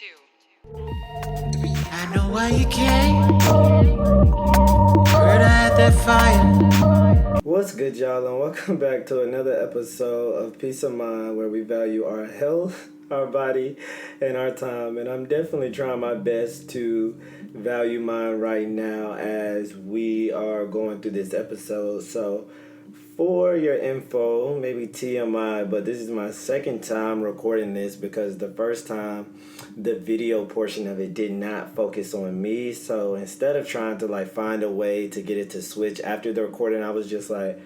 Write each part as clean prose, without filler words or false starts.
I know why you came. Heard I had that fire. What's good, y'all, and welcome back to another episode of Peace of Mind, where we value our health, our body, and our time. And I'm definitely trying my best to value mine right now as we are going through this episode. So, for your info, maybe TMI, but this is my second time recording this because the first time the video portion of it did not focus on me. So instead of trying to find a way to get it to switch after the recording, I was just like,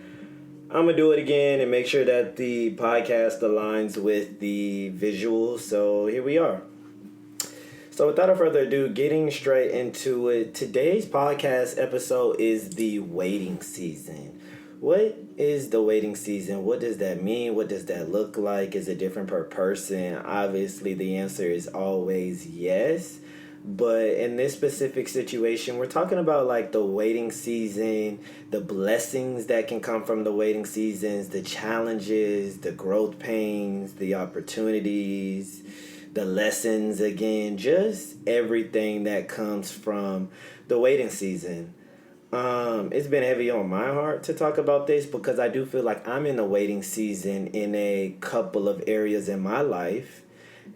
I'm gonna do it again and make sure that the podcast aligns with the visuals. So here we are. So without further ado, getting straight into it, today's podcast episode is the waiting season. What is the waiting season? What does that mean? What does that look like? Is it different per person? Obviously, the answer is always yes. But in this specific situation, we're talking about the waiting season, the blessings that can come from the waiting seasons, the challenges, the growth pains, the opportunities, the lessons, again, just everything that comes from the waiting season. It's been heavy on my heart to talk about this because I do feel like I'm in a waiting season in a couple of areas in my life.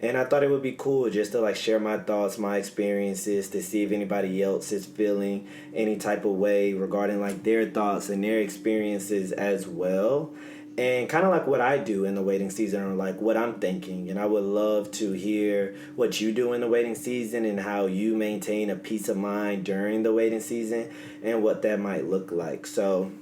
And I thought it would be cool just to share my thoughts, my experiences, to see if anybody else is feeling any type of way regarding their thoughts and their experiences as well. And kind of what I do in the waiting season, or what I'm thinking. And I would love to hear what you do in the waiting season and how you maintain a peace of mind during the waiting season and what that might look like. So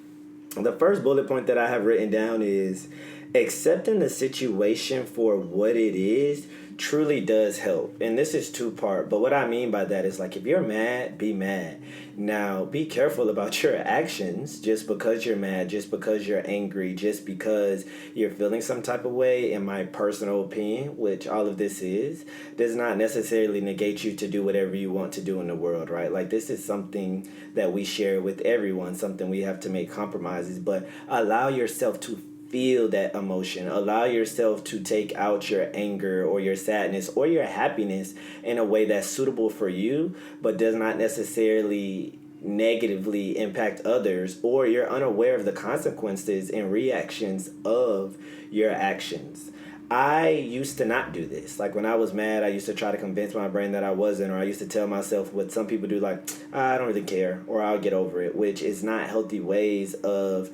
the first bullet point that I have written down is accepting the situation for what it is truly does help. And this is two-part, but what I mean by that is if you're mad, be mad. Now, be careful about your actions. Just because you're mad, just because you're angry, just because you're feeling some type of way, in my personal opinion, which all of this is, does not necessarily negate you to do whatever you want to do in the world, right? This is something that we share with everyone, something we have to make compromises, but allow yourself to feel that emotion. Allow yourself to take out your anger or your sadness or your happiness in a way that's suitable for you, but does not necessarily negatively impact others, or you're unaware of the consequences and reactions of your actions. I used to not do this. When I was mad, I used to try to convince my brain that I wasn't, or I used to tell myself what some people do, I don't really care, or I'll get over it, which is not healthy ways of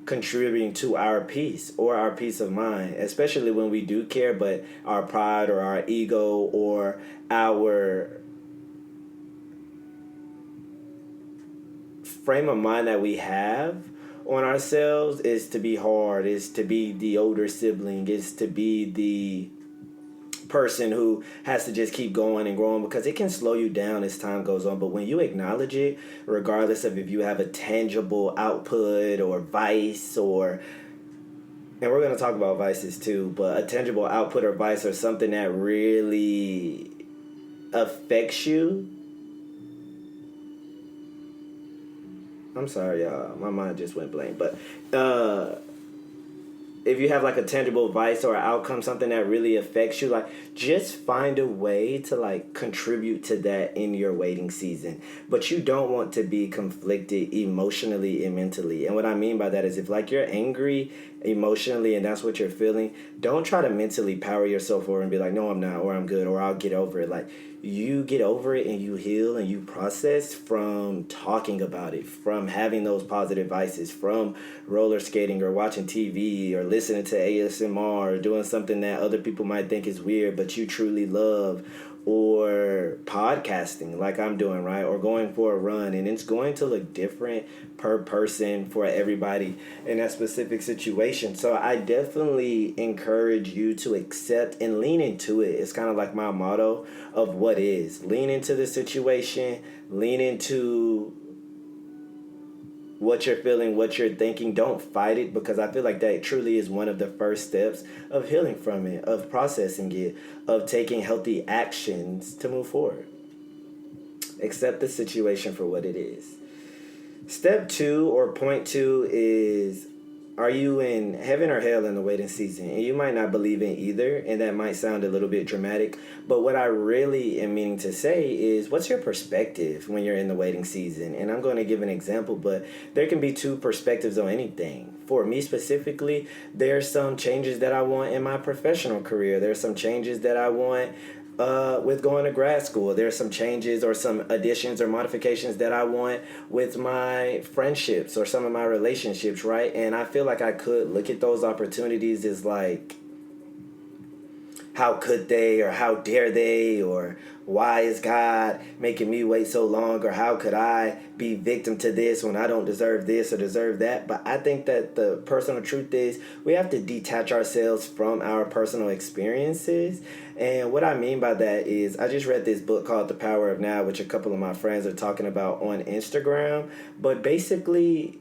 contributing to our peace or our peace of mind, especially when we do care, but our pride or our ego or our frame of mind that we have on ourselves is to be hard, is to be the older sibling, is to be the person who has to just keep going and growing, because it can slow you down as time goes on. But when you acknowledge it, regardless of if you have a tangible output or vice, or, and we're going to talk about vices too, but a tangible output or vice, or something that really affects you. I'm sorry, y'all, my mind just went blank, but if you have a tangible vice or outcome, something that really affects you, just find a way to contribute to that in your waiting season. But you don't want to be conflicted emotionally and mentally. And what I mean by that is if you're angry emotionally and that's what you're feeling, don't try to mentally power yourself over and be no, I'm not, or I'm good, or I'll get over it. You get over it and you heal and you process from talking about it, from having those positive vices, from roller skating or watching TV or listening to ASMR or doing something that other people might think is weird but you truly love, or podcasting like I'm doing, right? Or going for a run. And it's going to look different per person for everybody in that specific situation. So I definitely encourage you to accept and lean into it. It's kind of my motto of what is. Lean into the situation, lean into what you're feeling, what you're thinking. Don't fight it, because I feel that truly is one of the first steps of healing from it, of processing it, of taking healthy actions to move forward. Accept the situation for what it is. Step 2 or point 2 is are you in heaven or hell in the waiting season? And you might not believe in either, and that might sound a little bit dramatic. But what I really am meaning to say is, what's your perspective when you're in the waiting season? And I'm going to give an example, but there can be two perspectives on anything. For me specifically, there's some changes that I want in my professional career. There's some changes that I want with going to grad school. There's some changes or some additions or modifications that I want with my friendships or some of my relationships, right? And I feel like I could look at those opportunities as like, how could they, or how dare they, or why is God making me wait so long, or how could I be victim to this when I don't deserve this or deserve that? But I think that the personal truth is we have to detach ourselves from our personal experiences. And what I mean by that is, I just read this book called The Power of Now, which a couple of my friends are talking about on Instagram. But basically,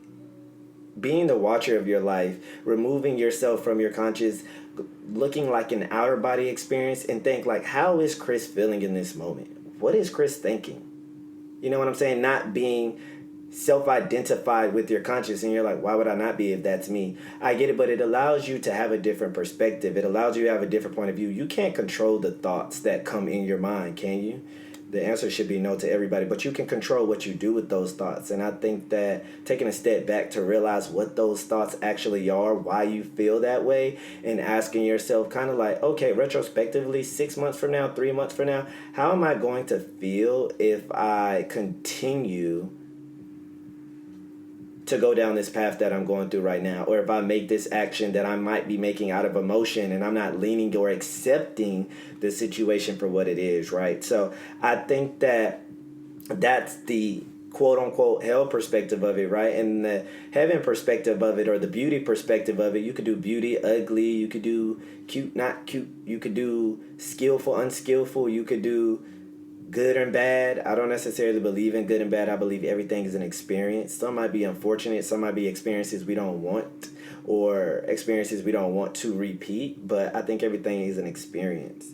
being the watcher of your life, removing yourself from your conscious, looking like an outer body experience, and think like, how is Chris feeling in this moment? What is Chris thinking? You know what I'm saying? Not being self-identified with your conscious, and you're like, why would I not be if that's me? I get it, but it allows you to have a different perspective. It allows you to have a different point of view. You can't control the thoughts that come in your mind, can you? The answer should be no to everybody, but you can control what you do with those thoughts. And I think that taking a step back to realize what those thoughts actually are, why you feel that way, and asking yourself kind of like, okay, retrospectively, 6 months from now, 3 months from now, how am I going to feel if I continue to go down this path that I'm going through right now, or if I make this action that I might be making out of emotion and I'm not leaning or accepting the situation for what it is, right? So I think that that's the quote unquote hell perspective of it, right? And the heaven perspective of it, or the beauty perspective of it, you could do beauty, ugly, you could do cute, not cute, you could do skillful, unskillful, you could do good and bad. I don't necessarily believe in good and bad. I believe everything is an experience. Some might be unfortunate. Some might be experiences we don't want, or experiences we don't want to repeat. But I think everything is an experience.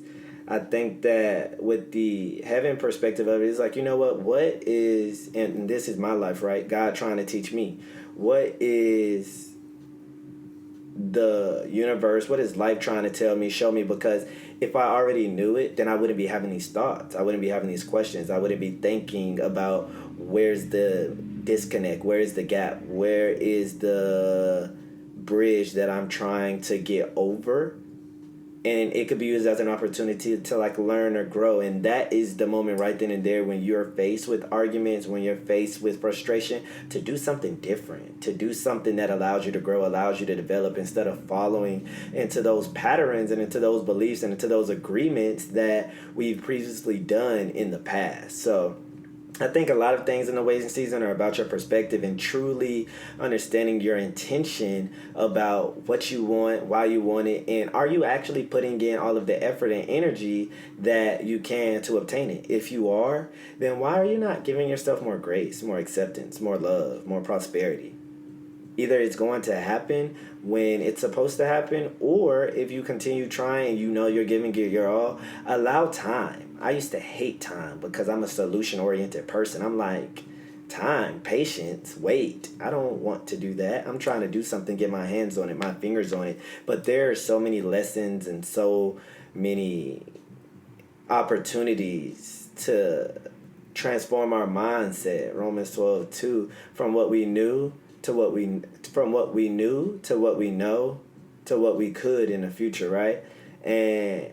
I think that with the heaven perspective of it, it's like, you know what is, and this is my life, right? God trying to teach me. What is the universe, what is life trying to tell me, show me? Because if I already knew it, then I wouldn't be having these thoughts. I wouldn't be having these questions. I wouldn't be thinking about where's the disconnect, where is the gap, where is the bridge that I'm trying to get over. And it could be used as an opportunity to like learn or grow. And that is the moment right then and there when you're faced with arguments, when you're faced with frustration, to do something different, to do something that allows you to grow, allows you to develop, instead of following into those patterns and into those beliefs and into those agreements that we've previously done in the past. So I think a lot of things in the waiting season are about your perspective and truly understanding your intention about what you want, why you want it, and are you actually putting in all of the effort and energy that you can to obtain it. If you are, then why are you not giving yourself more grace, more acceptance, more love, more prosperity? Either it's going to happen when it's supposed to happen, or if you continue trying and you know you're giving it your all, allow time. I used to hate time because I'm a solution-oriented person. I'm like, time, patience, wait. I don't want to do that. I'm trying to do something, get my hands on it, my fingers on it. But there are so many lessons and so many opportunities to transform our mindset. Romans 12:2, from what we knew to what we knew to what we know to what we could in the future, right? And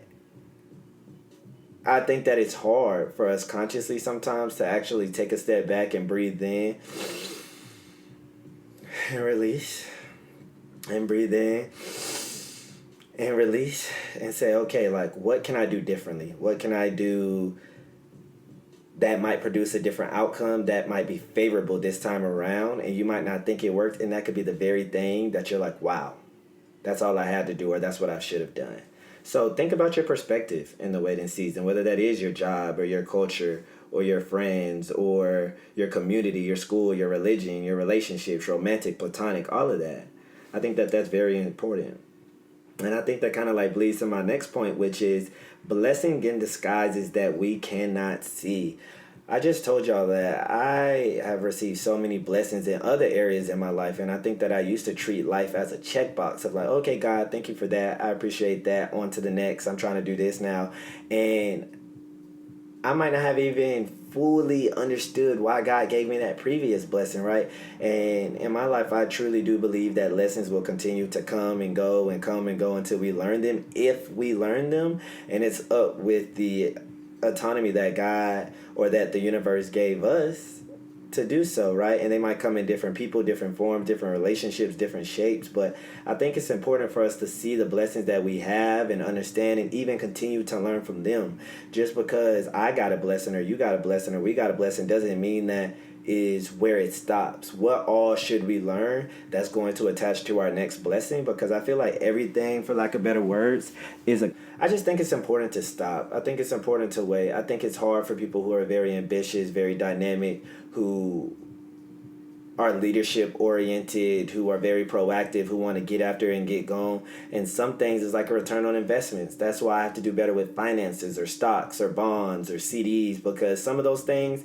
I think that it's hard for us consciously sometimes to actually take a step back and breathe in and release, and breathe in and release, and say, okay, like, what can I do differently? What can I do that might produce a different outcome, that might be favorable this time around? And you might not think it worked, and that could be the very thing that you're like, wow, that's all I had to do, or that's what I should have done. So think about your perspective in the waiting season, whether that is your job or your culture or your friends or your community, your school, your religion, your relationships, romantic, platonic, all of that. I think that that's very important. And I think that kind of like bleeds to my next point, which is blessing in disguises that we cannot see. I just told y'all that I have received so many blessings in other areas in my life, and I think that I used to treat life as a checkbox of like, okay, God, thank you for that. I appreciate that. On to the next. I'm trying to do this now. And I might not have even fully understood why God gave me that previous blessing, right? And in my life, I truly do believe that lessons will continue to come and go and come and go until we learn them, if we learn them. And it's up with the autonomy that God or that the universe gave us to do so, right? And they might come in different people, different forms, different relationships, different shapes. But I think it's important for us to see the blessings that we have and understand and even continue to learn from them. Just because I got a blessing or you got a blessing or we got a blessing doesn't mean that is where it stops. What all should we learn that's going to attach to our next blessing? Because I feel like everything, for lack of better words, I just think it's important to stop. I think it's important to wait. I think it's hard for people who are very ambitious, very dynamic, who are leadership oriented, who are very proactive, who want to get after and get going. And some things is like a return on investments. That's why I have to do better with finances or stocks or bonds or CDs, because some of those things,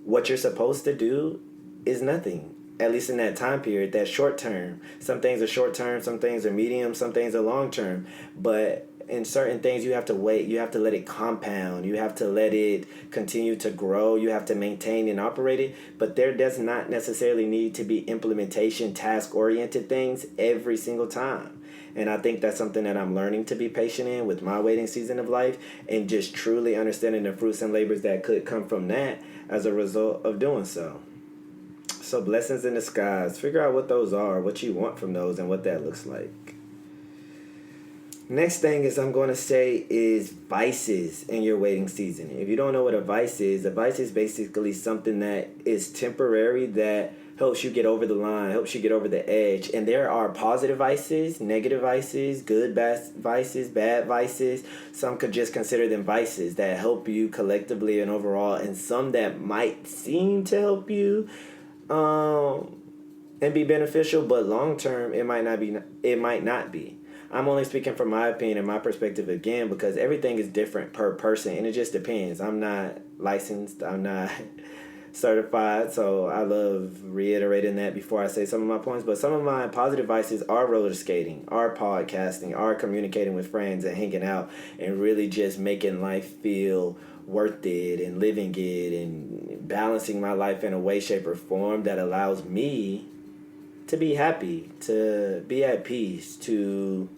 what you're supposed to do is nothing, at least in that time period, that short term. Some things are short term, some things are medium, some things are long term. But in certain things, you have to wait. You have to let it compound. You have to let it continue to grow. You have to maintain and operate it. But there does not necessarily need to be implementation, task-oriented things every single time. And I think that's something that I'm learning to be patient in with my waiting season of life, and just truly understanding the fruits and labors that could come from that as a result of doing so. So blessings in disguise. Figure out what those are, what you want from those, and what that looks like. Next thing is I'm going to say is vices in your waiting season. If you don't know what a vice is basically something that is temporary that helps you get over the line, helps you get over the edge. And there are positive vices, negative vices, good vices, bad vices. Some could just consider them vices that help you collectively and overall, and some that might seem to help you and be beneficial, but long term it might not be. It might not be. I'm only speaking from my opinion and my perspective again, because everything is different per person and it just depends. I'm not licensed. I'm not certified, so I love reiterating that before I say some of my points. But some of my positive vices are roller skating, are podcasting, are communicating with friends and hanging out and really just making life feel worth it and living it and balancing my life in a way, shape, or form that allows me to be happy, to be at peace, to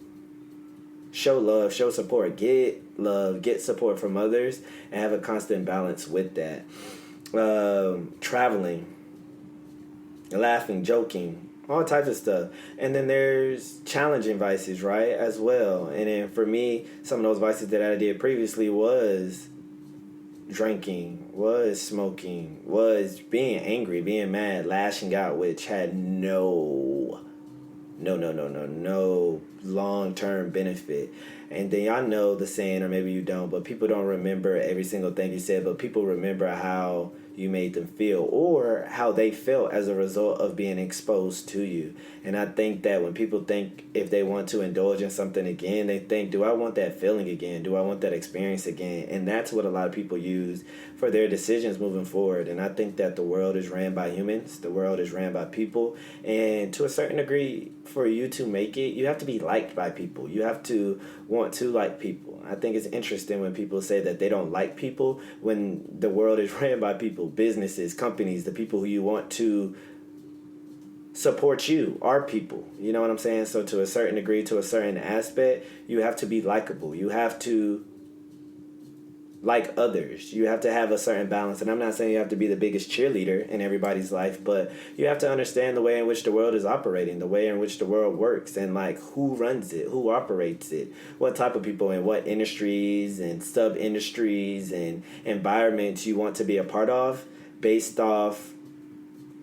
show love, show support, get love, get support from others, and have a constant balance with that. Traveling, laughing, joking, all types of stuff. And then there's challenging vices, right, as well. And then for me, some of those vices that I did previously was drinking, was smoking, was being angry, being mad, lashing out, which had no long-term benefit. And then y'all know the saying, or maybe you don't, but people don't remember every single thing you said, but people remember how you made them feel or how they felt as a result of being exposed to you. And I think that when people think if they want to indulge in something again, they think, do I want that feeling again? Do I want that experience again? And that's what a lot of people use for their decisions moving forward. And I think that the world is ran by humans. The world is ran by people. And to a certain degree, for you to make it, you have to be liked by people. You have to want to like people. I think it's interesting when people say that they don't like people when the world is ran by people, businesses, companies, the people who you want to support you are people. You know what I'm saying? So to a certain degree, to a certain aspect, you have to be likable. You have to like others. You have to have a certain balance. And I'm not saying you have to be the biggest cheerleader in everybody's life, but you have to understand the way in which the world is operating, the way in which the world works, and like who runs it, who operates it, what type of people in what industries and sub-industries and environments you want to be a part of based off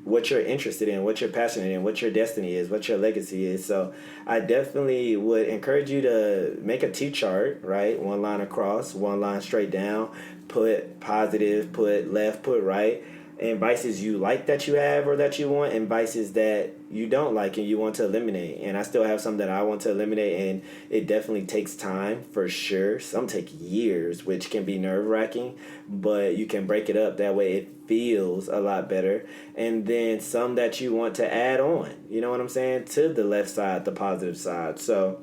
what you're interested in, what you're passionate in, what your destiny is, what your legacy is. So I definitely would encourage you to make a T-chart, right? One line across, one line straight down, put positive, put left, put right. and vices you like that you have or that you want, and vices that you don't like and you want to eliminate. And I still have some that I want to eliminate, and it definitely takes time for sure. Some take years, which can be nerve-wracking, but you can break it up. That way it feels a lot better. And then some that you want to add on, you know what I'm saying, to the left side, the positive side. So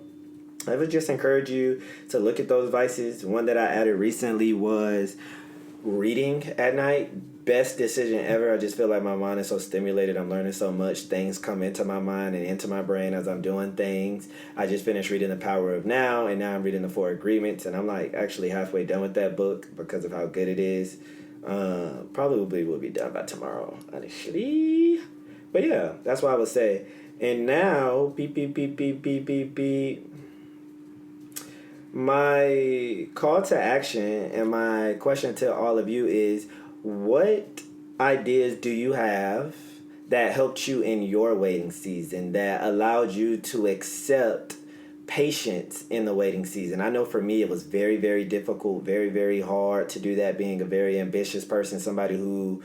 I would just encourage you to look at those vices. One that I added recently was reading at night. Best decision ever. I just feel like my mind is so stimulated. I'm learning so much. Things come into my mind and into my brain as I'm doing things. I just finished reading The Power of Now, and now I'm reading The Four Agreements, and I'm like actually halfway done with that book because of how good it is. Probably will be done by tomorrow, honestly. But yeah, that's what I would say. And now, beep, beep, beep, beep, beep, beep, beep. My call to action and my question to all of you is, what ideas do you have that helped you in your waiting season, that allowed you to accept patience in the waiting season? I know for me it was very, very difficult, very, very hard to do that, being a very ambitious person, somebody who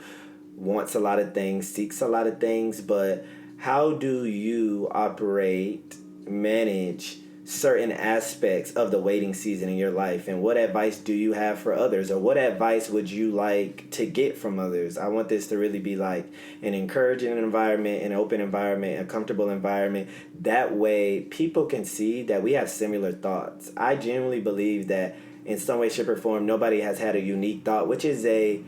wants a lot of things, seeks a lot of things. But how do you operate, manage certain aspects of the waiting season in your life, and what advice do you have for others, or what advice would you like to get from others? I want this to really be like an encouraging environment, an open environment, a comfortable environment. That way people can see that we have similar thoughts. I genuinely believe that in some way, shape, or form, nobody has had a unique thought, which is a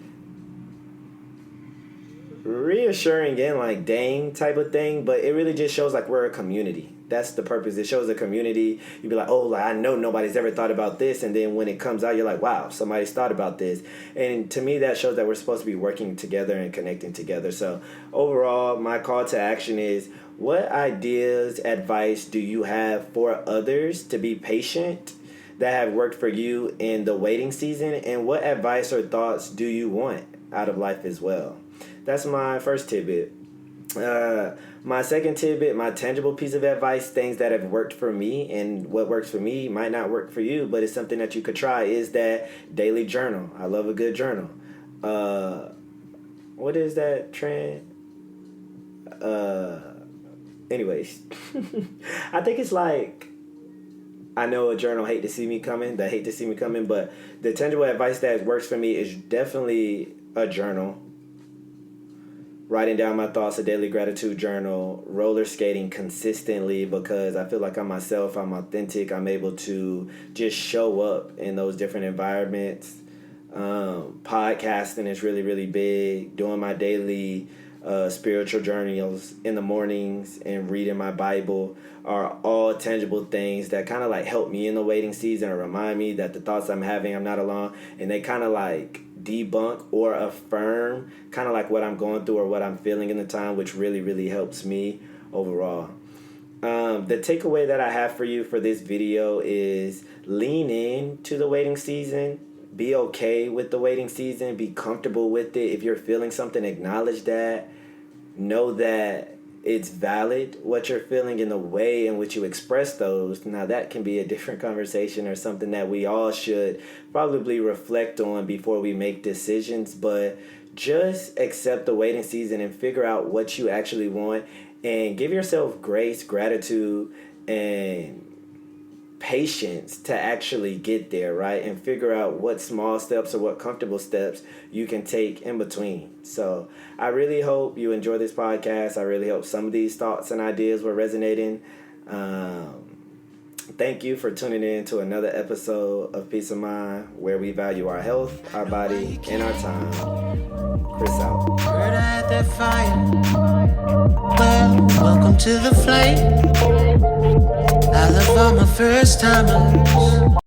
reassuring and like dang type of thing, but it really just shows like we're a community. That's the purpose. It shows a community. You'd be like, oh, like, I know nobody's ever thought about this, and then when it comes out, you're like, wow, somebody's thought about this. And to me, that shows that we're supposed to be working together and connecting together. So overall, my call to action is, what ideas, advice do you have for others to be patient that have worked for you in the waiting season, and what advice or thoughts do you want out of life as well? That's my first tidbit. My second tidbit, my tangible piece of advice, things that have worked for me, and what works for me might not work for you, but it's something that you could try, is that daily journal. I love a good journal. What is that trend? Anyways, I think it's like, I know a journal hate to see me coming, but the tangible advice that works for me is definitely a journal. Writing down my thoughts, a daily gratitude journal, roller skating consistently, because I feel like I'm myself, I'm authentic, I'm able to just show up in those different environments. Podcasting is really, really big. Doing my daily spiritual journals in the mornings and reading my Bible are all tangible things that kind of like help me in the waiting season, or remind me that the thoughts I'm having, I'm not alone. And they kind of like debunk or affirm kind of like what I'm going through or what I'm feeling in the time, which really, really helps me overall. The takeaway that I have for you for this video is, lean in to the waiting season. Be okay with the waiting season. Be comfortable with it. If you're feeling something, acknowledge that. Know that it's valid what you're feeling, in the way in which you express those. Now that can be a different conversation, or something that we all should probably reflect on before we make decisions, but just accept the waiting season and figure out what you actually want, and give yourself grace, gratitude, and patience to actually get there, right? And figure out what small steps or what comfortable steps you can take in between. So I really hope you enjoy this podcast. I really hope some of these thoughts and ideas were resonating. Thank you for tuning in to another episode of Peace of Mind, where we value our health, our body, and our time. Chris out. Heard I had that fire. Well, welcome to the flame. I love all my first timers.